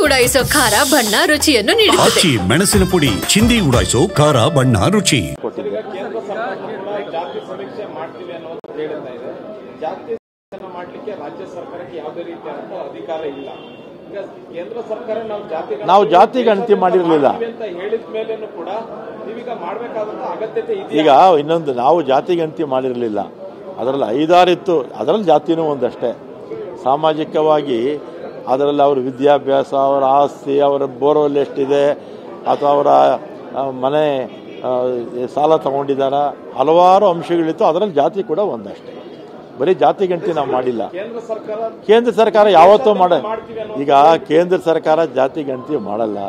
ಉಡಾಯಿಸೋ ಖಾರ ಬಣ್ಣ ರುಚಿಯನ್ನು ನೀಡುತ್ತದೆ. ಮೆಣಸಿನ ಪುಡಿ ಚಿಂದಿ ಉಡಾಯಿಸೋ ಖಾರ ಬಣ್ಣ ರುಚಿ. ಕೇಂದ್ರ ಸರ್ಕಾರ ಜಾತಿ ಸಮೀಕ್ಷೆ ಮಾಡ್ತೀವಿ ಅನ್ನೋದು ಹೇಳ್ತಾ ಇದೆ. ಜಾತಿ ಮಾಡಲಿಕ್ಕೆ ರಾಜ್ಯ ಸರ್ಕಾರಕ್ಕೆ ಯಾವುದೇ ರೀತಿಯಾದ ಅಧಿಕಾರ ಇಲ್ಲ. ಈಗ ಕೇಂದ್ರ ಸರ್ಕಾರ ನಾವು ಜಾತಿ ಗಣತಿ ಮಾಡಿರಲಿಲ್ಲ ಅಂತ ಹೇಳಿದ ಮೇಲೇನು ಕೂಡ ನೀವೀಗ ಮಾಡಬೇಕಾದಂತ ಅಗತ್ಯತೆ ಇದೆ. ಈಗ ಇನ್ನೊಂದು, ನಾವು ಜಾತಿ ಗಣತಿ ಮಾಡಿರಲಿಲ್ಲ, ಅದರಲ್ಲಿ 5-6 ಇತ್ತು, ಅದರಲ್ಲಿ ಜಾತಿನೂ ಒಂದಷ್ಟೇ. ಸಾಮಾಜಿಕವಾಗಿ ಅದರಲ್ಲಿ ಅವರ ವಿದ್ಯಾಭ್ಯಾಸ, ಅವರ ಆಸ್ತಿ, ಅವರ ಬೋರ್ವೆಲ್ ಎಷ್ಟಿದೆ, ಅಥವಾ ಅವರ ಮನೆ ಸಾಲ ತಗೊಂಡಿದ್ದಾರ, ಹಲವಾರು ಅಂಶಗಳಿತ್ತು. ಅದರಲ್ಲಿ ಜಾತಿ ಕೂಡ ಒಂದಷ್ಟೇ. ಬರೀ ಜಾತಿ ಗಣತಿ ನಾವು ಮಾಡಿಲ್ಲ. ಕೇಂದ್ರ ಸರ್ಕಾರ ಯಾವತ್ತೂ ಈಗ ಕೇಂದ್ರ ಸರ್ಕಾರ ಜಾತಿ ಗಣತಿ ಮಾಡಲ್ಲ,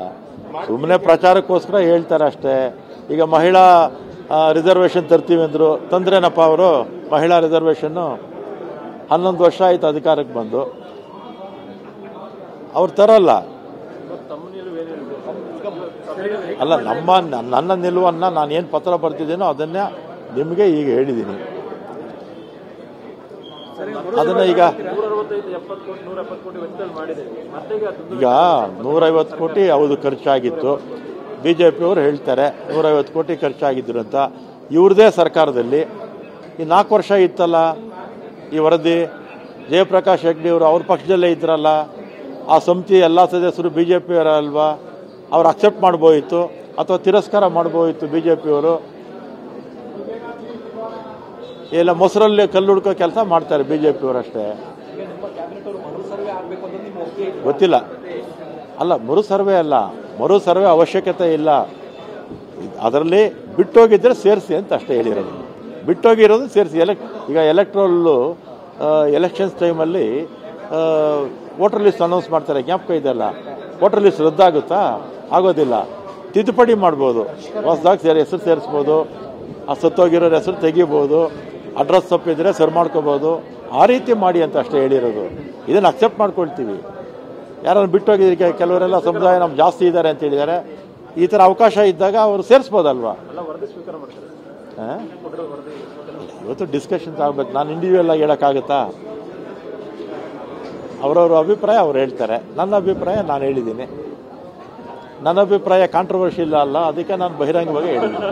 ಸುಮ್ಮನೆ ಪ್ರಚಾರಕ್ಕೋಸ್ಕರ ಹೇಳ್ತಾರೆ ಅಷ್ಟೇ. ಈಗ ಮಹಿಳಾ ರಿಸರ್ವೇಷನ್ ತರ್ತೀವಿ ಅಂದರು, ತಂದ್ರೇನಪ್ಪ ಅವರು? ಮಹಿಳಾ ರಿಸರ್ವೇಷನ್ನು 11 ವರ್ಷ ಆಯಿತು ಅಧಿಕಾರಕ್ಕೆ ಬಂದು, ಅವ್ರು ತರಲ್ಲ. ಅಲ್ಲ, ನನ್ನ ನಿಲುವನ್ನು ನಾನು ಏನು ಪತ್ರ ಬರ್ತಿದ್ದೀನೋ ಅದನ್ನೇ ನಿಮಗೆ ಈಗ ಹೇಳಿದ್ದೀನಿ. ಅದನ್ನ ಈಗ 150 ಕೋಟಿ ಹೌದು ಖರ್ಚಾಗಿತ್ತು. BJP ಅವರು ಹೇಳ್ತಾರೆ 150 ಕೋಟಿ ಖರ್ಚಾಗಿದ್ರು ಅಂತ. ಇವ್ರದೇ ಸರ್ಕಾರದಲ್ಲಿ ಈ 4 ವರ್ಷ ಇತ್ತಲ್ಲ ಈ ವರದಿ. ಜಯಪ್ರಕಾಶ್ ಹೆಗ್ಡೆ ಅವರು ಅವ್ರ ಪಕ್ಷದಲ್ಲೇ ಇದ್ರಲ್ಲ, ಆ ಸಮಿತಿ ಎಲ್ಲ ಸದಸ್ಯರು BJP ಅವರಲ್ವಾ? ಅವ್ರು ಅಕ್ಸೆಪ್ಟ್ ಮಾಡ್ಬೋಯಿತ್ತು ಅಥವಾ ತಿರಸ್ಕಾರ ಮಾಡ್ಬೋಯಿತ್ತು BJP ಅವರು. ಎಲ್ಲ ಮೊಸರಲ್ಲಿ ಕಲ್ಲು ಹುಡ್ಕೋ ಕೆಲಸ ಮಾಡ್ತಾರೆ BJP ಅವರಷ್ಟೇ. ಗೊತ್ತಿಲ್ಲ. ಅಲ್ಲ, ಮರು ಸರ್ವೆ ಅವಶ್ಯಕತೆ ಇಲ್ಲ. ಅದರಲ್ಲಿ ಬಿಟ್ಟೋಗಿದ್ರೆ ಸೇರಿಸಿ ಅಂತ ಅಷ್ಟೇ ಹೇಳಿರೋದು. ಬಿಟ್ಟೋಗಿರೋದು ಸೇರಿಸಿ. ಈಗ ಎಲೆಕ್ಷನ್ಸ್ ಟೈಮಲ್ಲಿ ವೋಟರ್ ಲಿಸ್ಟ್ ಅನೌನ್ಸ್ ಮಾಡ್ತಾರೆ, ಜ್ಞಾಪಕ ಇದೆಲ್ಲ. ವೋಟರ್ ಲಿಸ್ಟ್ ರದ್ದಾಗುತ್ತಾ? ಆಗೋದಿಲ್ಲ. ತಿದ್ದುಪಡಿ ಮಾಡ್ಬೋದು, ಹೊಸದಾಗಿ ಹೆಸರು ಸೇರಿಸ್ಬೋದು, ಆ ಸತ್ತೋಗಿರೋರ ಹೆಸರು ತೆಗಿಬೋದು, ಅಡ್ರೆಸ್ ತಪ್ಪಿದ್ರೆ ಸರಿ ಮಾಡ್ಕೋಬೋದು. ಆ ರೀತಿ ಮಾಡಿ ಅಂತ ಅಷ್ಟೇ ಹೇಳಿರೋದು. ಇದನ್ನು ಅಕ್ಸೆಪ್ಟ್ ಮಾಡ್ಕೊಳ್ತೀವಿ. ಯಾರನ್ನು ಬಿಟ್ಟೋಗಿದ್ರೆ ಕೆಲವರೆಲ್ಲ ಸಮುದಾಯ ನಮ್ಮ ಜಾಸ್ತಿ ಇದ್ದಾರೆ ಅಂತ ಹೇಳಿದ್ದಾರೆ. ಈ ಥರ ಅವಕಾಶ ಇದ್ದಾಗ ಅವರು ಸೇರಿಸ್ಬೋದಲ್ವಾ? ಇವತ್ತು ಡಿಸ್ಕಷನ್ಸ್ ಆಗ್ಬೇಕು. ನಾನು ಇಂಡಿವಿಜುವಲ್ ಆಗಿ ಹೇಳೋಕ್ಕಾಗುತ್ತಾ? ಅವರವ್ರ ಅಭಿಪ್ರಾಯ ಅವ್ರು ಹೇಳ್ತಾರೆ, ನನ್ನ ಅಭಿಪ್ರಾಯ ನಾನು ಹೇಳಿದ್ದೀನಿ. ನನ್ನ ಅಭಿಪ್ರಾಯ ಕಾಂಟ್ರವರ್ಷಿಯಲ್ ಅಲ್ಲ, ಅದಕ್ಕೆ ನಾನು ಬಹಿರಂಗವಾಗಿ ಹೇಳಿದ್ದೀನಿ.